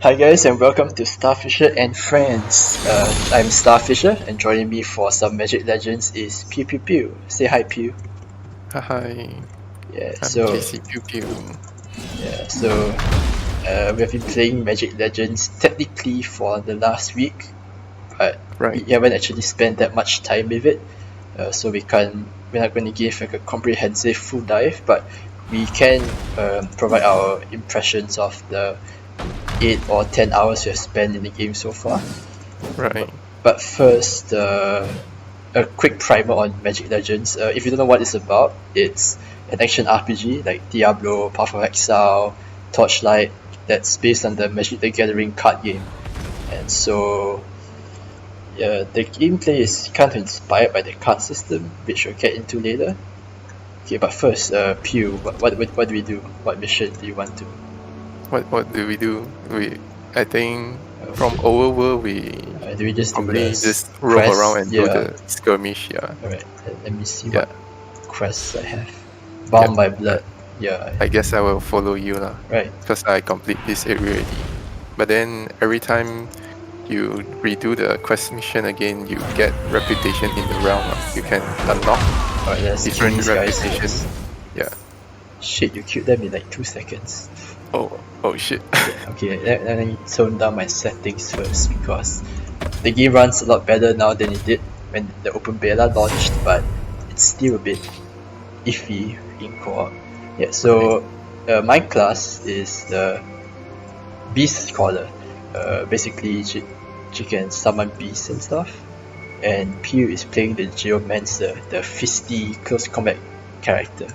Hi guys and welcome to STARfisher and Friends. I'm STARfisher and joining me for some Magic Legends is PewPewPew. Say hi Pew. Hi, Yeah, I'm so JC Pew Pew. we have been playing Magic Legends technically for the last week, but Right, we haven't actually spent that much time with it. So we're not going to give like a comprehensive full dive, but we can provide our impressions of the 8 or 10 hours we have spent in the game so far. right. But first, a quick primer on Magic Legends. If you don't know what it's about, it's an action RPG like Diablo, Path of Exile, Torchlight, that's based on the Magic the Gathering card game. And so, the gameplay is kind of inspired by the card system, which we'll get into later. Okay, but first, Pew, what do we do? What mission do you want to? What do? I think from overworld we Do we just do probably the just roam quest? around and do Yeah. the skirmish. Yeah, Alright, let me see yeah. what quests I have. Bound by Blood. Yeah, I guess I will follow you lah, right. because I complete this area already. But then every time you redo the quest mission again, you get reputation in the realm. You can unlock Alright, let's kill different these guys reputations. first. Yeah. Shit, you killed them in like 2 seconds. Oh shit. Okay, let me tone down my settings first because the game runs a lot better now than it did when the open beta launched, but it's still a bit iffy in co-op. Yeah, so my class is the Beast Scholar. Basically, she can summon beasts and stuff. And Pew is playing the Geomancer, the fisty close combat character.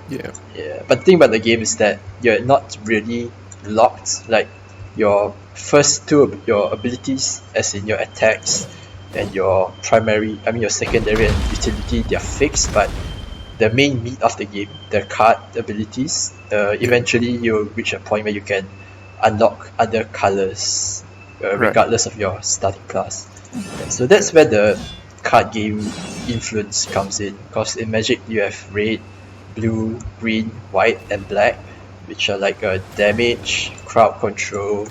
Yeah. Yeah, but the thing about the game is that you're not really locked. Like your first two of your abilities, as in your attacks and your your secondary and utility, they're fixed. But the main meat of the game, the card abilities, eventually you'll reach a point where you can unlock other colors, regardless of your starting class. So that's where the card game influence comes in. Because in Magic you have red, blue, green, white, and black, which are like damage, crowd control.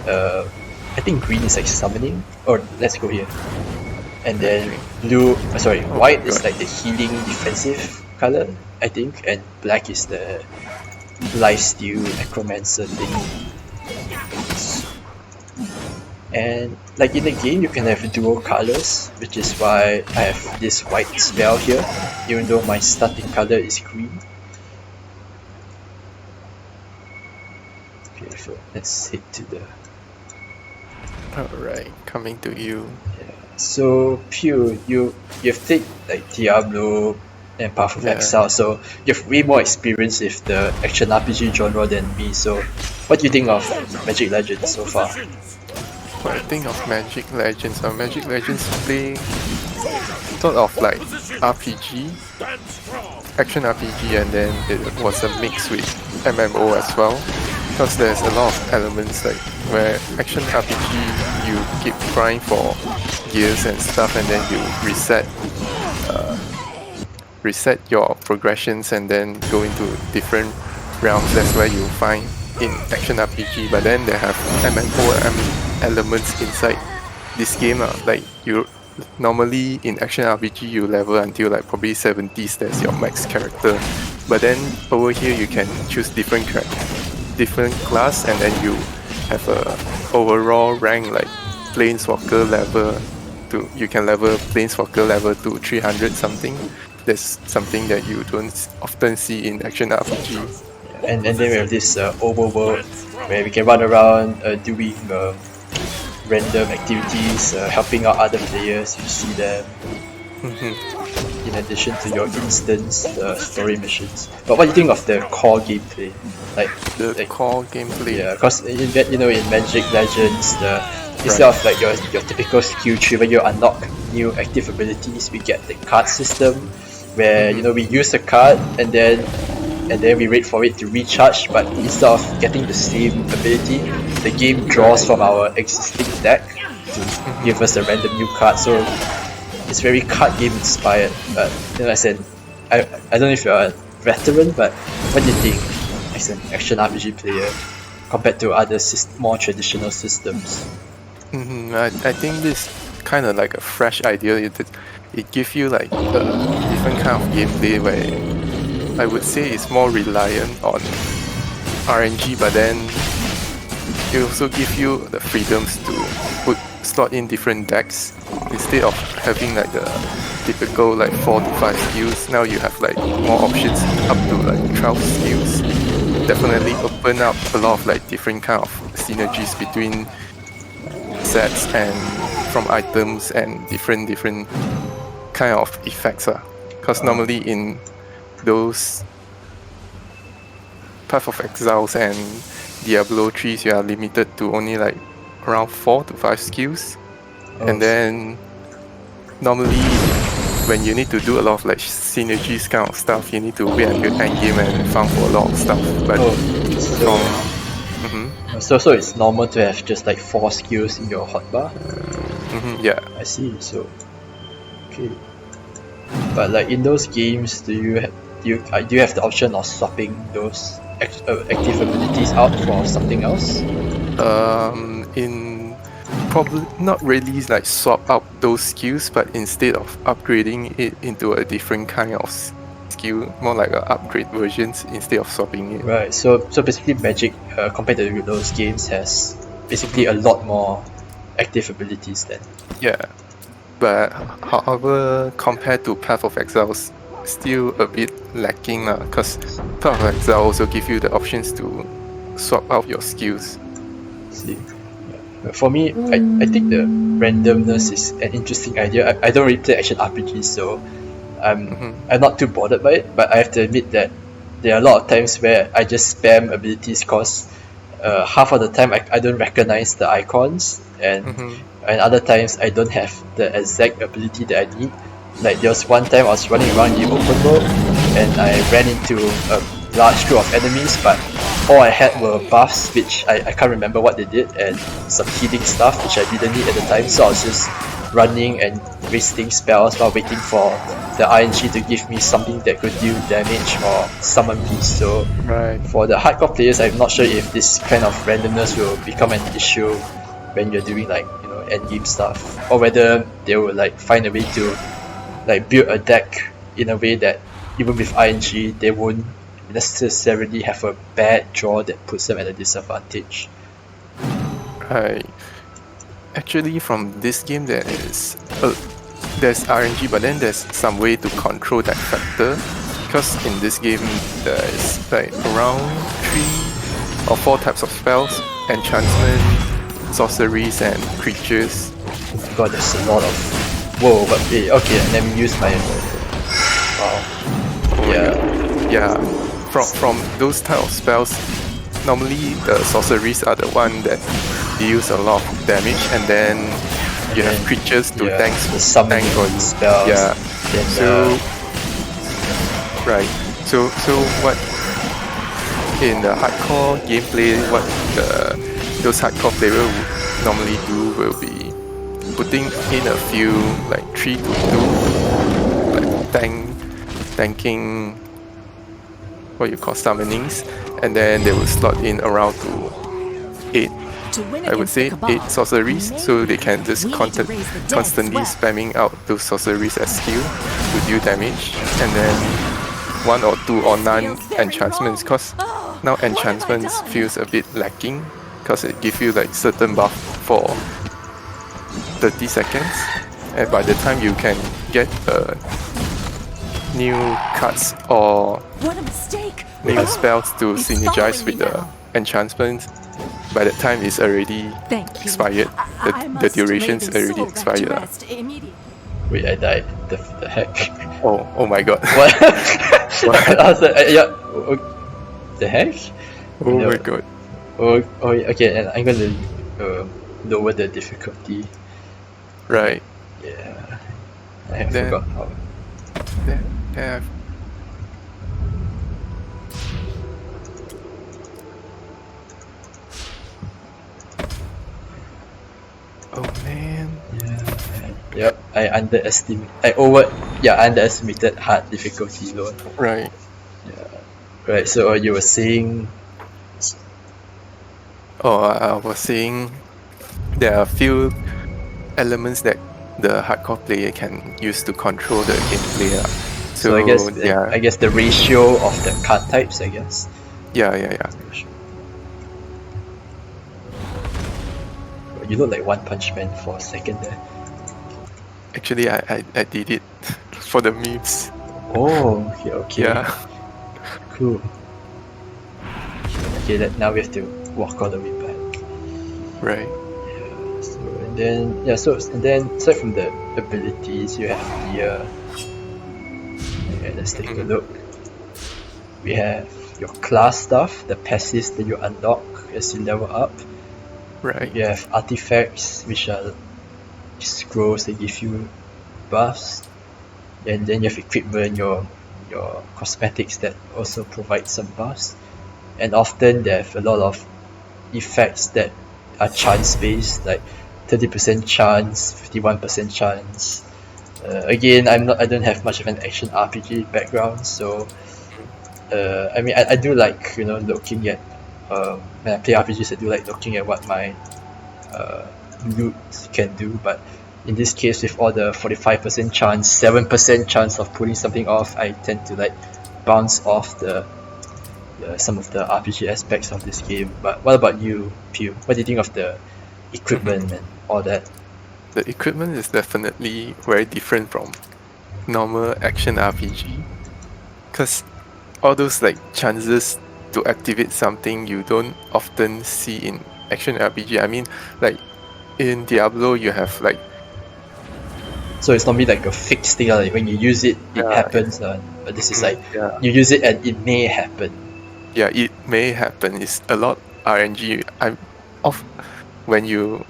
I think green is like summoning. Or let's go here. And then white is like the healing defensive color, I think, and black is the lifesteal necromancer thing. And like in the game you can have dual colors, which is why I have this white spell here, even though my starting color is green. Okay, so let's head to the... Alright, coming to you. So Pew, you've played like Diablo and Path of Exile, so you have way more experience with the action RPG genre than me, so what do you think of Magic Legends so far? What I think of Magic Legends, Magic Legends play sort of like RPG, action RPG, and then it was a mix with MMO as well, because there's a lot of elements like where action RPG you keep trying for gears and stuff, and then you reset your progressions and then go into different realms. That's where you find in action RPG, but then they have MMO elements inside this game. Like you normally in action RPG you level until like probably 70s, that's your max character, but then over here you can choose different class, and then you have a overall rank like Planeswalker level you can level Planeswalker level to 300 something. That's something that you don't often see in action RPG. And then we have this overworld where we can run around doing random activities, helping out other players. You see them in addition to your instance story missions. But what do you think of the core gameplay? Core gameplay. Yeah, because in Magic Legends, instead of like your typical skill tree where you unlock new active abilities, we get the card system where we use the card and then we wait for it to recharge, but instead of getting the same ability, the game draws from our existing deck to give us a random new card. So it's very card game inspired. But I said, I don't know if you're a veteran, but what do you think as an action RPG player compared to other more traditional systems. I think this kind of like a fresh idea. It gives you like a different kind of gameplay where I would say it's more reliant on RNG, but then it also gives you the freedoms to slot in different decks instead of having like the typical like 4 to 5 skills. Now you have like more options up to like 12 skills. Definitely open up a lot of like different kind of synergies between sets and from items and different kind of effects. Because normally in those Path of Exiles and Diablo 3s, you are limited to only like around 4 to 5 skills. And then normally when you need to do a lot of like synergies kind of stuff, you need to wait until endgame and farm for a lot of stuff. But so it's normal to have just like 4 skills in your hotbar? Yeah. I see, so okay. But like in those games, do you have the option of swapping those active abilities out for something else? In probably not really like swap out those skills, but instead of upgrading it into a different kind of skill, more like a upgrade versions instead of swapping it. Right. So basically, Magic compared to those games has basically a lot more active abilities then. Yeah, but however, compared to Path of Exiles, still a bit lacking because Path of Exile also give you the options to swap out your skills. See, for me, I think the randomness is an interesting idea. I don't really play action RPGs, so I'm not too bothered by it. But I have to admit that there are a lot of times where I just spam abilities because half of the time I don't recognize the icons, and other times I don't have the exact ability that I need. Like there was one time I was running around the open world and I ran into a large group of enemies, but all I had were buffs, which I can't remember what they did, and some healing stuff which I didn't need at the time, so I was just running and wasting spells while waiting for the RNG to give me something that could deal damage or summon beasts. So for the hardcore players, I'm not sure if this kind of randomness will become an issue when you're doing like endgame stuff, or whether they will like find a way to like build a deck in a way that even with RNG they won't necessarily have a bad draw that puts them at a disadvantage. Right. Actually, from this game there's RNG, but then there's some way to control that factor. Because in this game there's like around 3 or 4 types of spells: enchantment, sorceries, and creatures. God, there's a lot of. Whoa, but okay, let me use my. Wow. Yeah. From those type of spells, normally the sorceries are the one that deals a lot of damage, and then you have creatures to tank for you. Spells. Yeah. Then, So what in the hardcore gameplay, what those hardcore players would normally do will be putting in a few like 3 to 2 like tanking what you call summonings, and then they will slot in around to 8, I would say 8 sorceries, so they can just constantly spamming out those sorceries as skill to deal damage, and then 1 or 2 or none enchantments, because now enchantments feels a bit lacking because it gives you like certain buff for 30 seconds, and by the time you can get new cards or new spells to synergize with the enchantment, by the time it's already expired. The duration's already expired. Wait, I died. The heck? Oh my god. What? I was like, yeah. The heck? Oh my god. Oh, okay, and I'm gonna lower the difficulty. Right. Yeah. I forgot how. Yeah. Oh man. Yep, I underestimated hard difficulty load. Right. Yeah. Right, so you were saying Oh, I was saying there are a few elements that the hardcore player can use to control the gameplay. So I guess Yeah, the ratio of the card types, I guess. yeah. You look like One Punch Man for a second there. Actually, I did it for the memes. Oh, okay. Yeah, Cool. Okay, now we have to walk all the way back. right. So and then aside from the abilities, you have the let's take a look. We have your class stuff, the passives that you unlock as you level up. Right. You have artifacts, which are scrolls that give you buffs, and then you have equipment, your cosmetics that also provide some buffs, and often they have a lot of effects that are chance based, like 30% chance, 51% chance. Again, I don't have much of an action RPG background, so I mean I do like looking at when I play RPGs. I do like looking at what my loot can do, but in this case with all the 45% chance, 7% chance of pulling something off, I tend to like bounce off some of the RPG aspects of this game. But what about you, Pew? What do you think of the equipment and all that? The equipment is definitely very different from normal action RPG, because all those like chances to activate something you don't often see in action RPG. I mean, like in Diablo, you have like So it's normally like a fixed thing, like when you use it, it happens. But this is like yeah, you use it and it may happen. yeah, it may happen. It's a lot RNG. I'm off when you.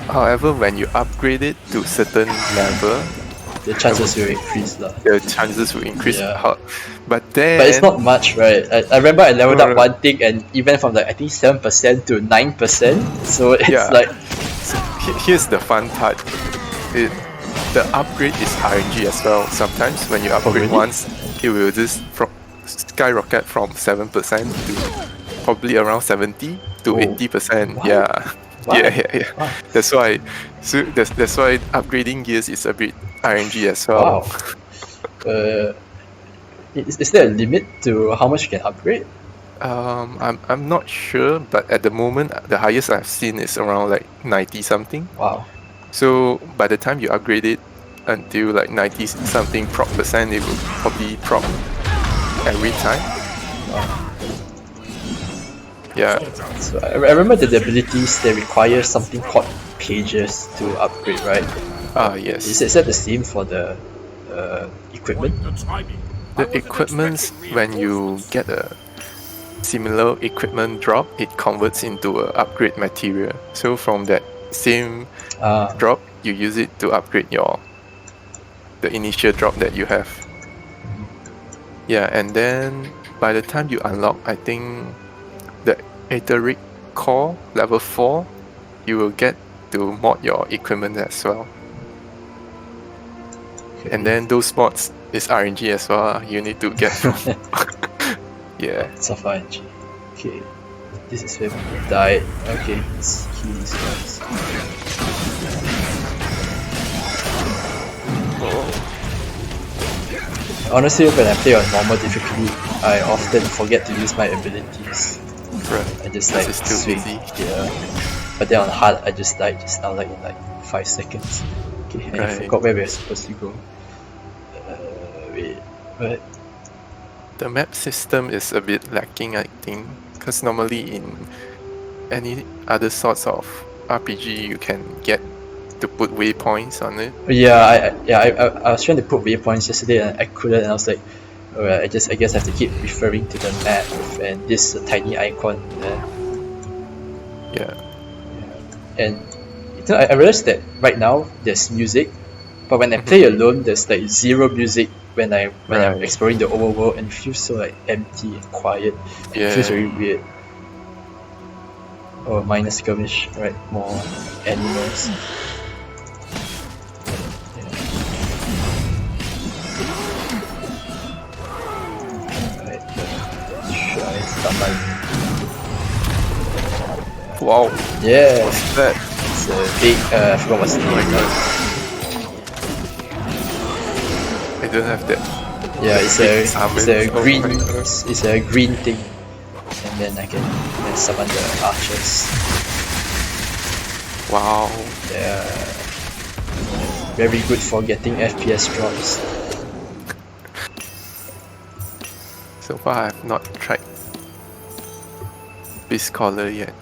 However, when you upgrade it to certain level, The chances will increase, lah. the chances will increase. Yeah. But then, But it's not much, right? I remember I leveled No, up no. one thing and it went from like I think 7% to 9%. So it's Yeah. like So here's the fun part. The upgrade is RNG as well. Sometimes when you upgrade really? once, it will just skyrocket from 7% to probably around 70 to 80%. What? Yeah. Wow. Yeah. Wow. That's why. So that's why upgrading gears is a bit RNG as well. Wow. Is there a limit to how much you can upgrade? I'm not sure, but at the moment, the highest I've seen is around like 90 something. Wow. So by the time you upgrade it until like 90 something percent, it will probably prop every time. Wow. Yeah. So I remember that the abilities they require something called pages to upgrade, right? Yes. Is that the same for the equipment? The equipments, when you get a similar equipment drop, it converts into a upgrade material. So from that same drop, you use it to upgrade the initial drop that you have. Yeah, and then by the time you unlock, I think the Etheric Core level 4, you will get to mod your equipment as well. Okay. And then those mods is RNG as well. You need to get from yeah. It's of RNG. Okay. This is where we died. Okay, let's kill these guys. Honestly, when I play on normal difficulty, I often forget to use my abilities. Right. I just like It's too swing. easy. Yeah. But then on hard, I just died just now, like in like 5 seconds. Okay, and I Right. forgot where we're supposed to go. Wait, what? The map system is a bit lacking, I think, because normally in any other sorts of RPG, you can get to put waypoints on it. Yeah, I was trying to put waypoints yesterday and I couldn't, and I was like, alright, I guess I have to keep referring to the map and this tiny icon there. Yeah. And I realized that right now there's music, but when I play alone, there's like zero music when I'm exploring the overworld, and it feels so like empty and quiet. Yeah. It feels very weird. Oh, minus skirmish, right? More animals. Alright, try start by Wow, Yeah, what's that? it's a big. I forgot what's the name. I don't have that. Yeah, That it's big a summon. green. Oh my god. It's a green thing, and then I can summon the archers. Wow. Yeah, very good for getting FPS drops. So far I have not tried Beast Caller yet.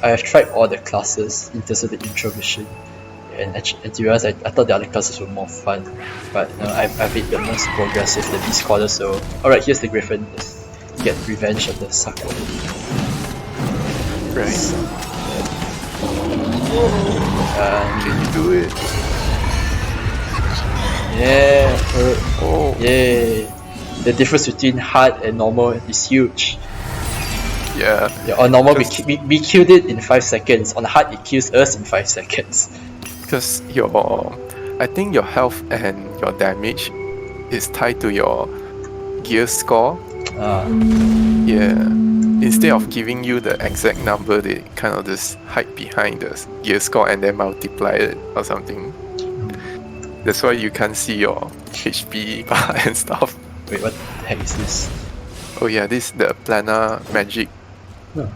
I have tried all the classes in terms of the intro mission, and actually, to be honest, I thought the other classes were more fun, but I've made the most progress with the Beast Caller. So, alright, here's the Griffin. Let's get revenge on the sucker. Right. Can you do it? Yeah. Oh. Yay. The difference between hard and normal is huge. Yeah. On normal, we killed it in 5 seconds. On hard, it kills us in 5 seconds. Because I think your health and your damage is tied to your gear score. Yeah. Instead of giving you the exact number, they kind of just hide behind the gear score and then multiply it or something. That's why you can't see your HP bar and stuff. Wait, what the heck is this? Oh yeah, this is the planar magic. Oh.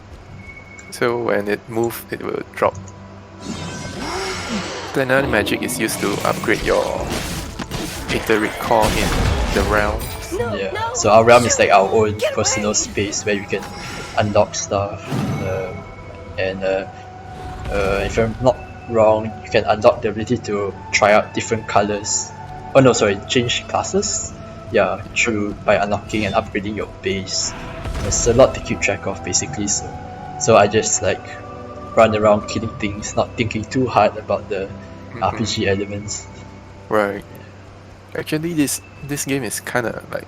So when it moves, it will drop. Planar magic is used to upgrade your iterate core in the realm. Yeah, so our realm is like our own personal space where you can unlock stuff. If I'm not wrong, you can unlock the ability to try out different colors. Oh no, sorry, change classes? Yeah, by unlocking and upgrading your base. There's a lot to keep track of basically, so I just like run around killing things, not thinking too hard about the RPG elements. Right. Actually, this game is kind of like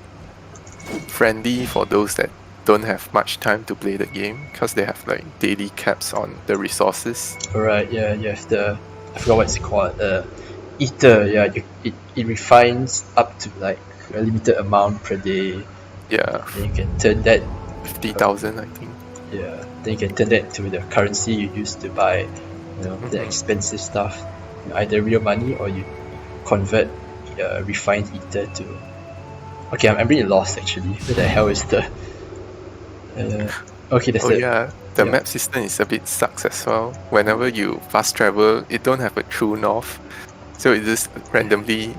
friendly for those that don't have much time to play the game, because they have like daily caps on the resources. Right, yeah, you have the, I forgot what it's called, Ether, yeah, it refines up to like a limited amount per day. Yeah. Then you can turn that 50,000, I think. Yeah, then you can turn that into the currency you use to buy, the expensive stuff. Either real money or you convert refined ether to. Okay, I'm really lost actually. Where the hell is the? Okay, that's the map system is a bit sucks as well. Whenever you fast travel, it don't have a true north, so it just randomly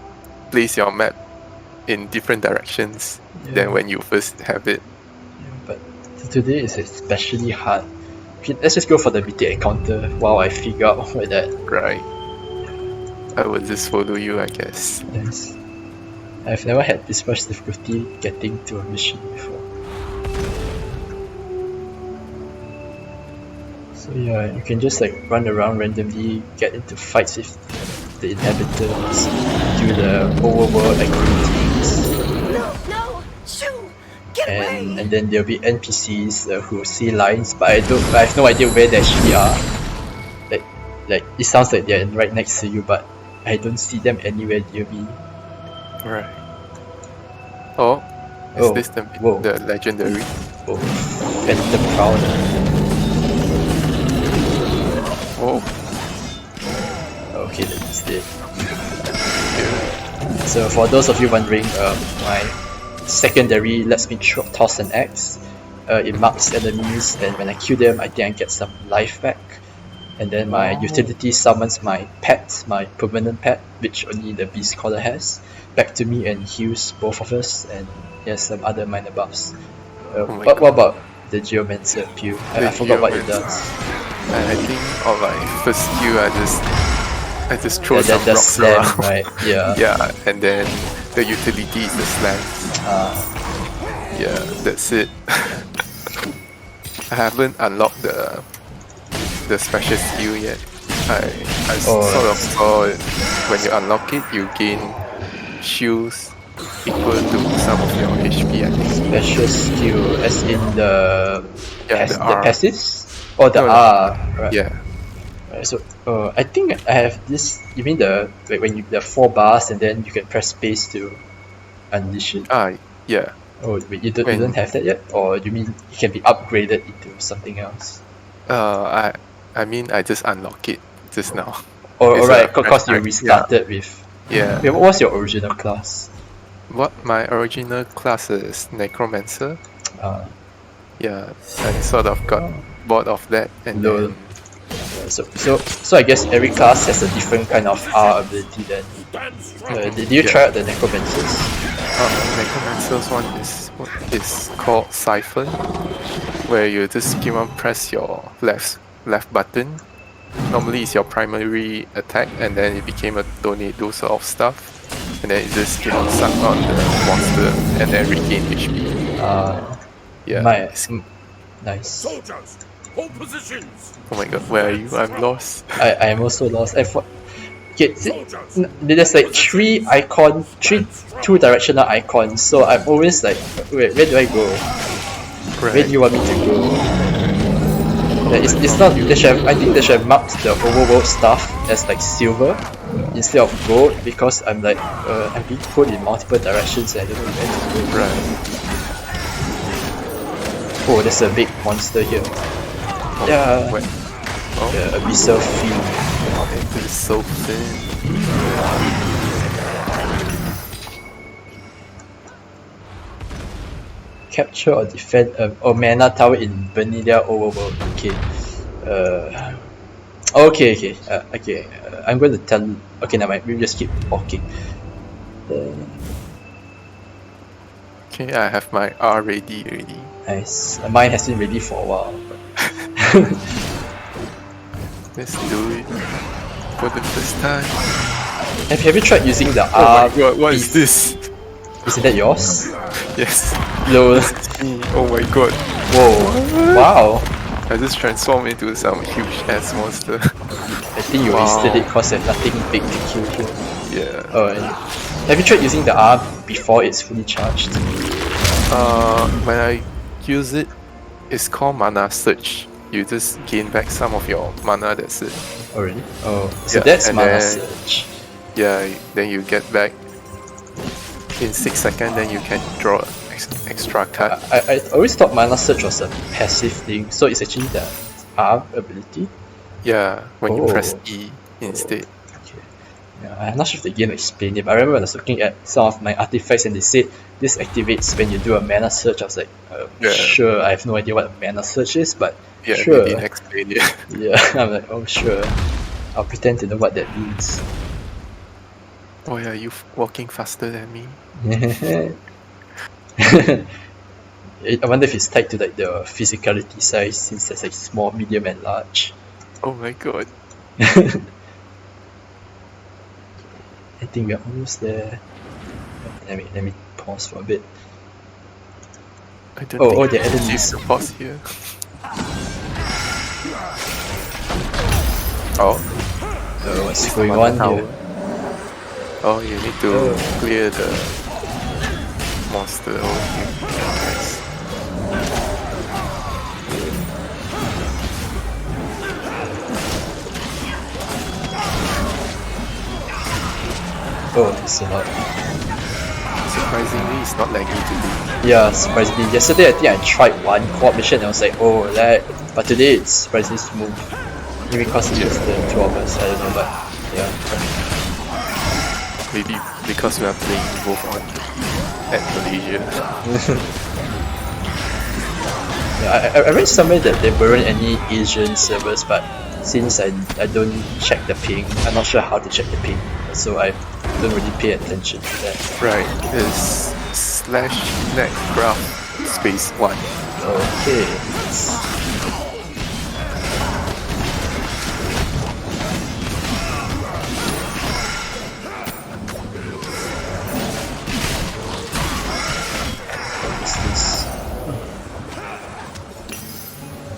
place your map in different directions than when you first have it. Yeah, but today is especially hard. Okay, let's just go for the mythic encounter while I figure out where that. Right. I will just follow you, I guess. Yes. I've never had this much difficulty getting to a mission before. So yeah, you can just like run around randomly, get into fights with the inhabitants, do the overworld activities. No, shoo, get away! And then there'll be NPCs who see lines, but I have no idea where they actually are. Like it sounds like they're right next to you, but I don't see them anywhere near me. Right. Oh, is this the legendary? Oh, Phantom Prowler. Oh. Okay, that's it. So for those of you wondering, my secondary lets me toss an axe. It marks enemies, and when I kill them, I think I get some life back. And then my utility summons my pet, my permanent pet, which only the Beast Caller has, back to me and heals both of us, and has some other minor buffs. What about the Geomancer Pew? I forgot what it does. I think on my first skill, I just throw some rocks slam, around. Right? Yeah. Yeah, and then the utility is the slam. Yeah, that's it. I haven't unlocked the special skill yet. I sort of saw it. When you unlock it, you gain shields equal to some of your HP, I think. Special skill, as in the the passives? Or the R, right? Yeah. Right, so I think I have this. You mean when you the 4 bars and then you can press space to unleash it? Yeah. Oh wait, you don't have that yet, or you mean it can be upgraded into something else? I mean I just unlock it just now. Or It's alright, a fresh cause you type. Yeah. restarted with. Yeah. Wait, what was your original class? What my original class is Necromancer. Uh, Yeah, I sort of got bored of that, and Lol. then So I guess every class has a different kind of R ability then. Did you try out the Necromancers? Necromancer's one is called Siphon, where you just keep on press your left button. Normally it's your primary attack, and then it became a tornado sort of stuff, and then it just keep on suck on the monster and then regain HP. Yeah. Nice. Soldiers, hold positions. Oh my god, where are you? I'm lost. I am also lost. Okay, there's like three two-directional icons, so I'm always like, wait, where do I go? Right. Where do you want me to go? Yeah, it's not. I think they should have marked the overworld stuff as like silver instead of gold, because I'm like I'm being pulled in multiple directions and I don't know where to go. Right. Oh, there's a big monster here. Yeah. Wait. Oh. The abyssal field. It is so thin. Capture or defend a mana tower in vanilla overworld. Okay. Okay. I'm going to tell. Okay, never mind. We'll just keep talking. Okay, I have my R ready already. Nice. Mine has been ready for a while. Let's do it for the first time. Have you tried using the R? Oh my god, what is this? Isn't that yours? Yes. Lol. Oh my god. Whoa. Wow. I just transformed into some huge ass monster. I think you wasted it because there's nothing big to kill here. Yeah. Oh, and have you tried using the R before it's fully charged? When I use it, it's called mana search. You just gain back some of your mana, that's it. Oh really? Oh, so Yeah, that's and mana then- search. Yeah, then you get back in 6 seconds, then you can draw extra card. I always thought mana search was a passive thing, so it's actually the R ability. Yeah, when you press Oh. E instead. Okay. Yeah, I'm not sure if the game explained it, but I remember when I was looking at some of my artifacts and they said this activates when you do a mana search. I was like, Yeah. sure, I have no idea what a mana search is, but Yeah, sure. they didn't explain it. Yeah, I'm like, oh sure. I'll pretend to know what that means. Oh yeah, you walking faster than me. I wonder if it's tied to like the physicality size, since there's like small, medium, and large. Oh my god. I think we're almost there. Let me pause for a bit. I don't Oh, think the I can enemies. use the pause here. Oh, What's going Mana on tower. here? Oh, you need to Oh. clear the monster over here. Nice. Oh, it's a lot. Surprisingly, it's not laggy today. Yeah, surprisingly. Yesterday I think I tried one co-op mission and I was like, oh lag. But today it's surprisingly smooth. Maybe because it's just the two of us, I don't know, but yeah. Maybe because we are playing both on at Malaysia. Yeah, I read somewhere that there weren't any Asian servers, but since I don't check the ping, I'm not sure how to check the ping, so I don't really pay attention to that. Right, it's /netgraph space 1. Okay. What's this?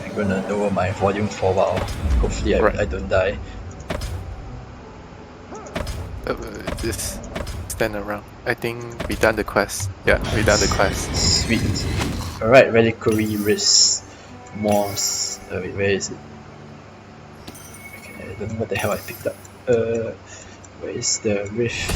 I'm gonna lower my volume for a while. Hopefully I don't die. Just stand around. I think we done the quest. Yeah, we done the quest. Sweet. Alright, reliquary wrist. Moss. Wait, where is it? Okay, I don't know what the hell I picked up. Where is the rift?